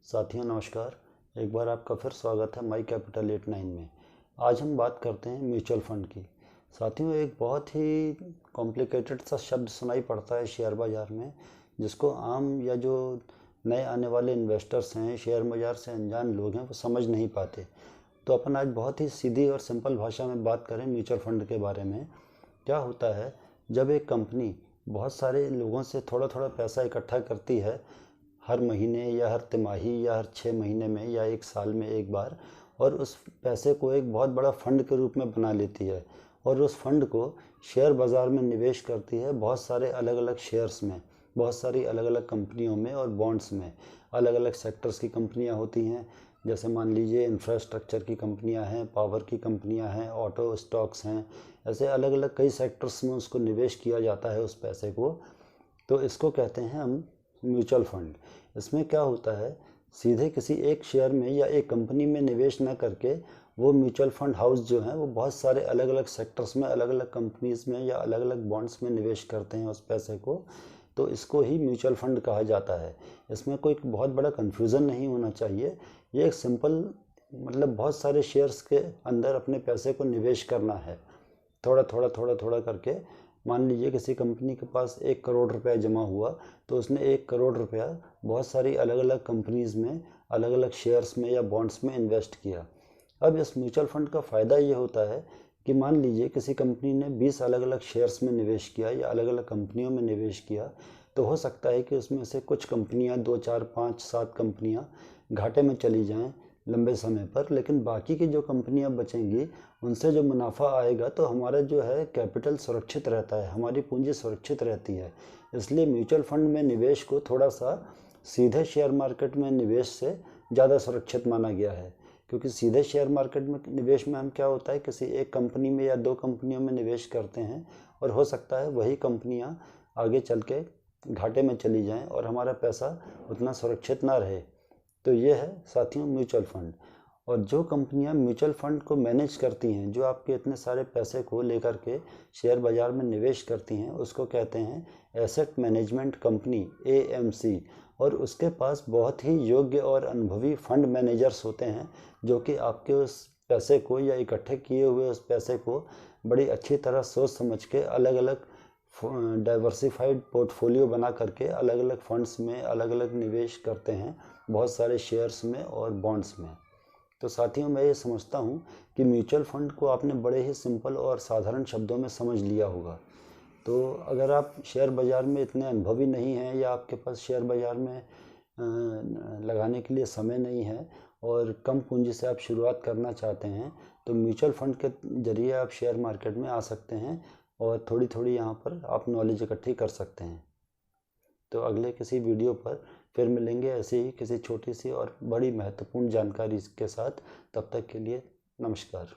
साथियों नमस्कार। एक बार आपका फिर स्वागत है माई कैपिटल 89 में। आज हम बात करते हैं म्यूचुअल फंड की। साथियों, एक बहुत ही कॉम्प्लिकेटेड सा शब्द सुनाई पड़ता है शेयर बाज़ार में, जिसको आम या जो नए आने वाले इन्वेस्टर्स हैं, शेयर बाज़ार से अनजान लोग हैं, वो समझ नहीं पाते। तो अपन आज बहुत ही सीधी और सिंपल भाषा में बात करें म्यूचुअल फंड के बारे में। क्या होता है, जब एक कंपनी बहुत सारे लोगों से थोड़ा थोड़ा पैसा इकट्ठा करती है, हर महीने या हर तिमाही या हर 6 महीने में या एक साल में एक बार, और उस पैसे को एक बहुत बड़ा फंड के रूप में बना लेती है और उस फंड को शेयर बाज़ार में निवेश करती है, बहुत सारे अलग अलग शेयर्स में, बहुत सारी अलग अलग कंपनियों में और बॉन्ड्स में। अलग अलग सेक्टर्स की कंपनियां होती हैं, जैसे मान लीजिए इंफ्रास्ट्रक्चर की कंपनियां हैं, पावर की कंपनियां हैं, ऑटो स्टॉक्स हैं। ऐसे अलग अलग कई सेक्टर्स में उसको निवेश किया जाता है उस पैसे को। तो इसको कहते हैं हम म्यूचुअल फंड। इसमें क्या होता है, सीधे किसी एक शेयर में या एक कंपनी में निवेश न करके वो म्यूचुअल फंड हाउस जो हैं वो बहुत सारे अलग अलग सेक्टर्स में, अलग अलग कंपनीज में या अलग अलग बॉन्ड्स में निवेश करते हैं उस पैसे को। तो इसको ही म्यूचुअल फंड कहा जाता है। इसमें कोई बहुत बड़ा कन्फ्यूज़न नहीं होना चाहिए। ये एक सिंपल मतलब बहुत सारे शेयर्स के अंदर अपने पैसे को निवेश करना है, थोड़ा थोड़ा थोड़ा थोड़ा करके। मान लीजिए किसी कंपनी के पास 1 करोड़ रुपया जमा हुआ, तो उसने 1 करोड़ रुपया बहुत सारी अलग अलग कंपनीज़ में, अलग अलग शेयर्स में या बॉन्ड्स में इन्वेस्ट किया। अब इस म्यूचुअल फंड का फ़ायदा ये होता है कि मान लीजिए किसी कंपनी ने 20 अलग अलग शेयर्स में निवेश किया या अलग अलग कंपनियों में निवेश किया, तो हो सकता है कि उसमें से कुछ कंपनियां, 2 4 5 7 कंपनियां घाटे में चली जाएं लंबे समय पर, लेकिन बाकी की जो कंपनियां बचेंगी उनसे जो मुनाफा आएगा, तो हमारा जो है कैपिटल सुरक्षित रहता है, हमारी पूंजी सुरक्षित रहती है। इसलिए म्यूचुअल फंड में निवेश को थोड़ा सा सीधे शेयर मार्केट में निवेश से ज़्यादा सुरक्षित माना गया है। क्योंकि सीधे शेयर मार्केट में निवेश में हम क्या होता है, किसी एक कंपनी में या 2 कंपनियों में निवेश करते हैं और हो सकता है वही कंपनियां आगे चल के घाटे में चली जाएं और हमारा पैसा उतना सुरक्षित ना रहे। तो ये है साथियों म्यूचुअल फंड। और जो कंपनियां म्यूचुअल फंड को मैनेज करती हैं, जो आपके इतने सारे पैसे को लेकर के शेयर बाज़ार में निवेश करती हैं, उसको कहते हैं एसेट मैनेजमेंट कंपनी, एएमसी। और उसके पास बहुत ही योग्य और अनुभवी फंड मैनेजर्स होते हैं, जो कि आपके उस पैसे को या इकट्ठे किए हुए उस पैसे को बड़ी अच्छी तरह सोच समझ के अलग अलग डाइवर्सिफाइड पोर्टफोलियो बना करके अलग अलग फंड्स में अलग अलग निवेश करते हैं, बहुत सारे शेयर्स में और बॉन्ड्स में। तो साथियों, मैं ये समझता हूँ कि म्यूचुअल फंड को आपने बड़े ही सिंपल और साधारण शब्दों में समझ लिया होगा। तो अगर आप शेयर बाज़ार में इतने अनुभवी नहीं हैं या आपके पास शेयर बाज़ार में लगाने के लिए समय नहीं है और कम पूंजी से आप शुरुआत करना चाहते हैं, तो म्यूचुअल फंड के जरिए आप शेयर मार्केट में आ सकते हैं और थोड़ी थोड़ी यहाँ पर आप नॉलेज इकट्ठी कर सकते हैं। तो अगले किसी वीडियो पर फिर मिलेंगे ऐसे ही किसी छोटी सी और बड़ी महत्वपूर्ण जानकारी के साथ। तब तक के लिए नमस्कार।